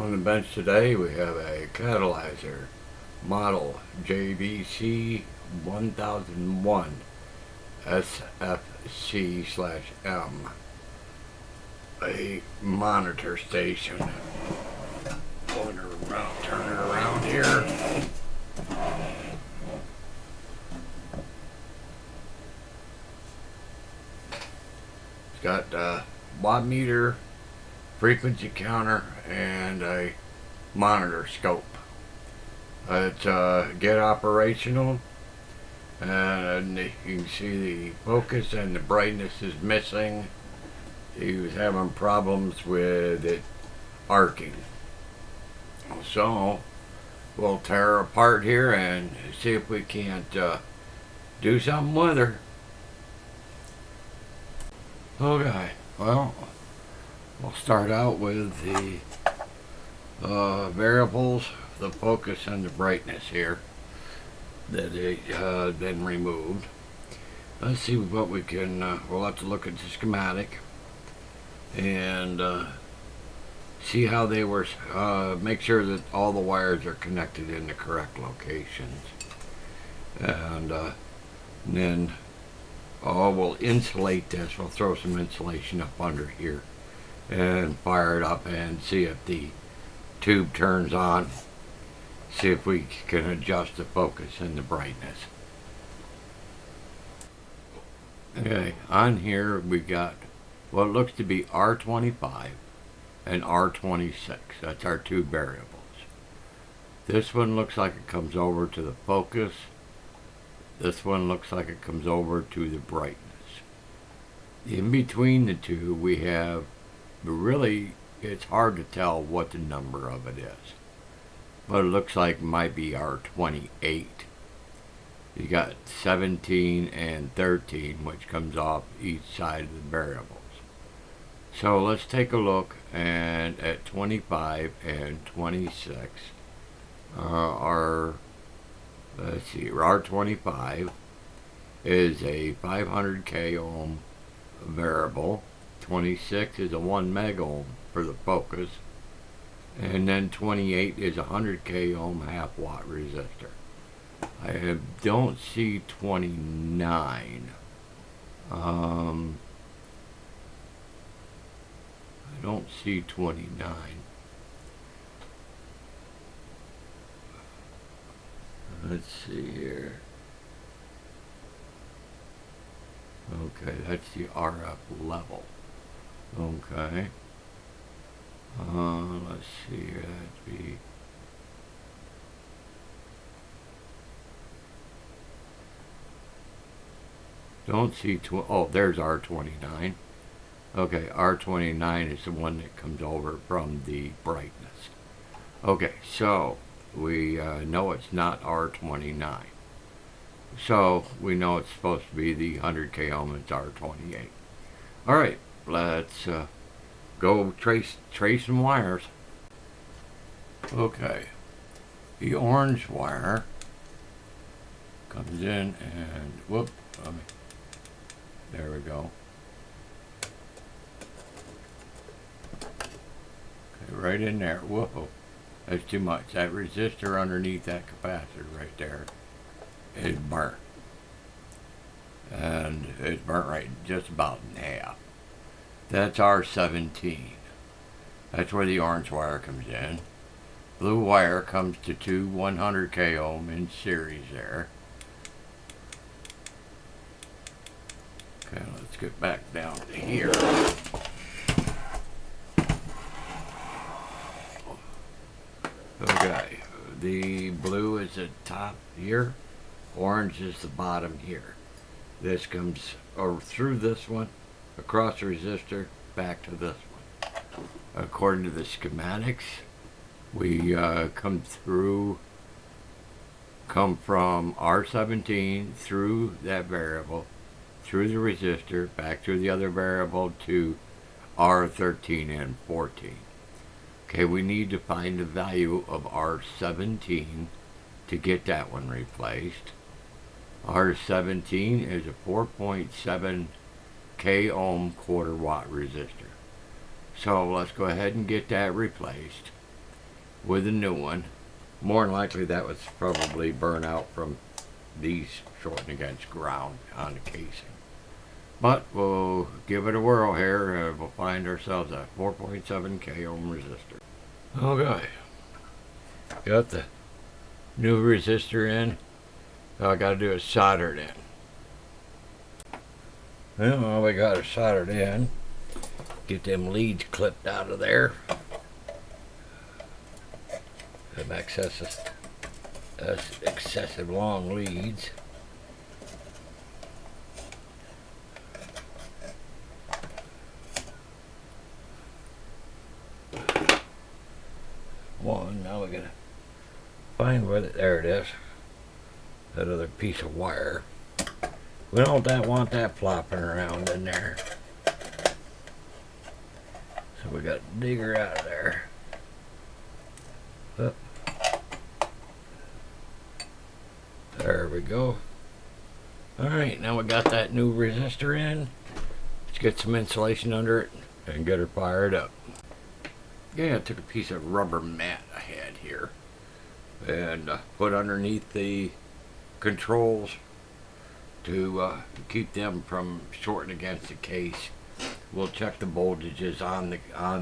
On the bench today we have a Catalyzer model JBC-1001 SFC/M, a monitor station. Turn it around here. It's got a watt meter, frequency counter, and a monitor scope. It's get operational, and you can see the focus and the brightness is missing. He was having problems with it arcing. So we'll tear her apart here and see if we can't do something with her. Okay, well, we'll start out with the variables, the focus and the brightness here that had been removed. Let's see what we can, we'll have to look at the schematic and see how they were, make sure that all the wires are connected in the correct locations. And then we'll insulate this. We'll throw some insulation up under here and fire it up and see if the tube turns on. See if we can adjust the focus and the brightness. Okay, on here we got what looks to be R25 and R26. That's our two variables. This one looks like it comes over to the focus. This one looks like it comes over to the brightness. In between the two we have, really it's hard to tell what the number of it is, but it looks like it might be R28. You got 17 and 13, which comes off each side of the variables. So let's take a look, and at 25 and 26 let's see, R25 is a 500k ohm variable. 26 is a 1 meg ohm for the focus, and then 28 is a 100k ohm half watt resistor. I don't see 29. I don't see 29. Let's see here. Okay, that's the RF level. Okay. Let's see here. That'd be don't see oh, there's R29. Okay, R29 is the one that comes over from the brightness. Okay, so we know it's not R29. So we know it's supposed to be the 100k ohm. It's R28. Alright, let's go trace some wires. Okay, the orange wire comes in and whoop, there we go. Okay, right in there. Whoa, that's too much. That resistor underneath that capacitor right there is burnt, and it's burnt right just about in half. That's R17. That's where the orange wire comes in. Blue wire comes to two 100k ohm in series there. Okay, let's get back down to here. Okay, the blue is at top here. Orange is the bottom here. This comes through this one, across the resistor, back to this one. According to the schematics, we come from R17 through that variable, through the resistor, back through the other variable to R13 and 14. Okay, we need to find the value of R17 to get that one replaced. R17 is a 4.7k ohm quarter watt resistor. So let's go ahead and get that replaced. with a new one. More than likely that was probably burnout from these shorting against ground on the casing. But we'll give it a whirl here. We'll find ourselves a 4.7K ohm resistor. Okay. Got the new resistor in. All I got to do is solder it in. Well, we got it soldered in. Get them leads clipped out of there. Them excessive long leads. One, now we gotta find where there it is. That other piece of wire. We don't want that flopping around in there. So we gotta dig her out of there. Up. There we go. Alright, now we got that new resistor in. Let's get some insulation under it and get her fired up. Yeah, I took a piece of rubber mat I had here and put underneath the controls to keep them from shorting against the case. We'll check the voltages on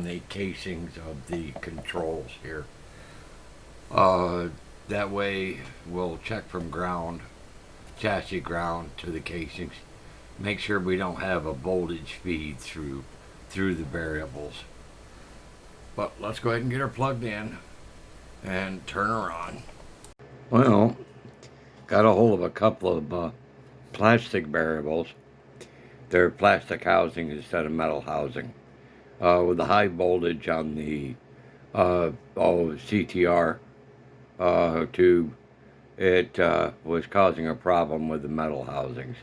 the casings of the controls here. That way we'll check from ground, chassis ground to the casings. Make sure we don't have a voltage feed through the variables. But let's go ahead and get her plugged in and turn her on. Well, got a hold of a couple of plastic variables. They're plastic housing instead of metal housing. With the high voltage on the CTR tube, it was causing a problem with the metal housings.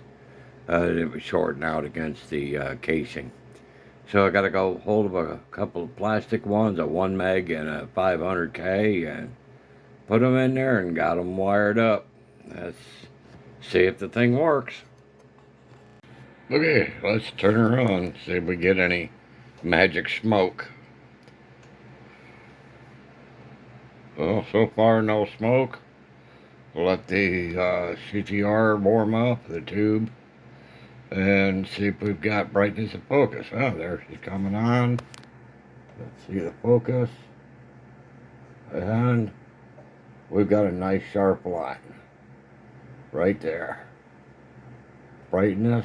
It was shorting out against the casing. So I got to go hold of a couple of plastic ones, a 1 meg and a 500K, and put them in there and got them wired up. Let's see if the thing works. Okay, let's turn her on, see if we get any magic smoke. Well, so far no smoke. We'll let the CTR warm up, the tube, and see if we've got brightness and focus. Oh, there she's coming on. Let's see the focus. And we've got a nice sharp line right there. Brightness.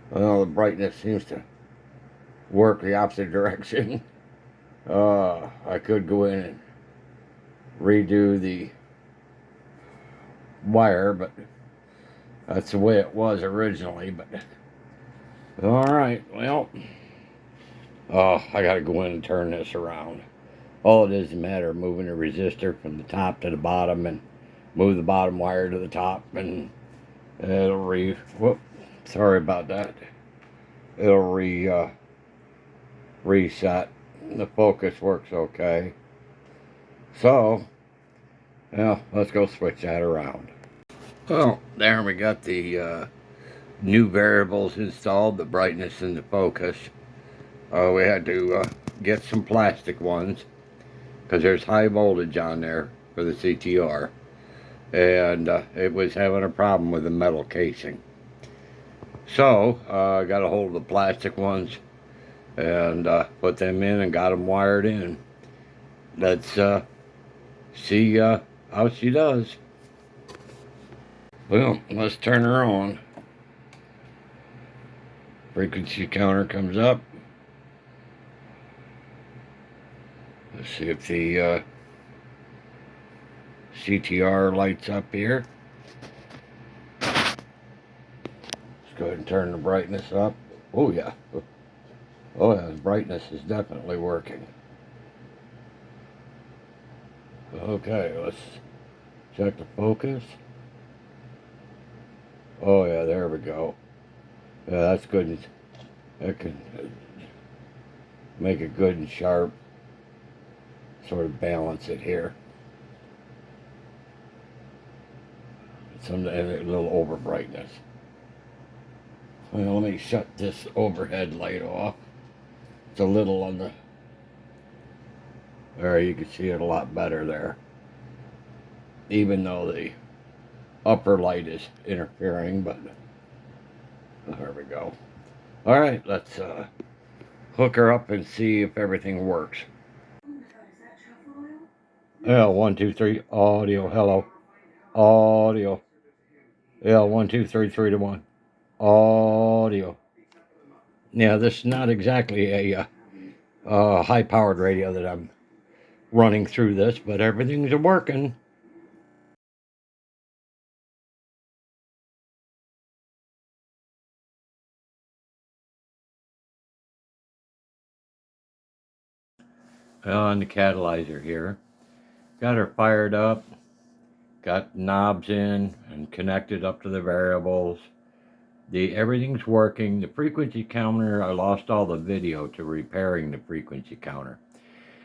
Well, the brightness seems to work the opposite direction. I could go in and redo the wire, but that's the way it was originally. But alright, well, I gotta go in and turn this around. All it is a matter of moving the resistor from the top to the bottom and move the bottom wire to the top, and it'll sorry about that. It'll reset. The focus works okay. So, well, let's go switch that around. Well, there we got the new variables installed, the brightness and the focus. We had to get some plastic ones because there's high voltage on there for the CTR, and it was having a problem with the metal casing. So I got a hold of the plastic ones and put them in and got them wired in. Let's see how she does. Well, let's turn her on. Frequency counter comes up. Let's see if the CTR lights up here. Let's go ahead and turn the brightness up. Oh yeah. Oh yeah, the brightness is definitely working. Okay, let's check the focus. Oh yeah, there we go. Yeah, that's good. That can make it good and sharp. Sort of balance it here. And a little over brightness. Well, let me shut this overhead light off. It's a little on the... There, you can see it a lot better there. Even though the upper light is interfering, but there we go. All right, let's hook her up and see if everything works. Yeah, 1, 2, 3, audio, hello, audio. Yeah, 1, 2, 3, 3 to 1, audio. Yeah, this is not exactly a high-powered radio that I'm running through this, but everything's working. On the Catalyzer here, got her fired up, got knobs in and connected up to the variables. Everything's working. The frequency counter, I lost all the video to repairing the frequency counter.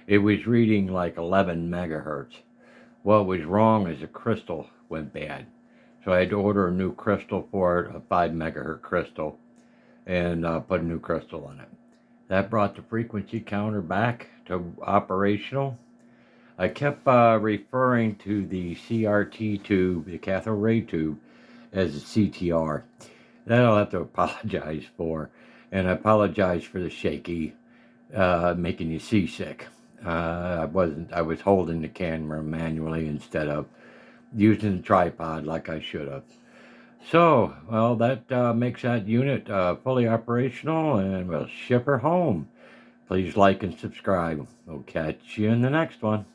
It was reading like 11 megahertz. What was wrong is the crystal went bad. So I had to order a new crystal for it, a 5 megahertz crystal, and put a new crystal on it. That brought the frequency counter back to operational. I kept referring to the CRT tube, the cathode ray tube, as a CTR. That I'll have to apologize for. And I apologize for the shaky, making you seasick. I was holding the camera manually instead of using the tripod like I should have. So, well, that makes that unit fully operational, and we'll ship her home. Please like and subscribe. We'll catch you in the next one.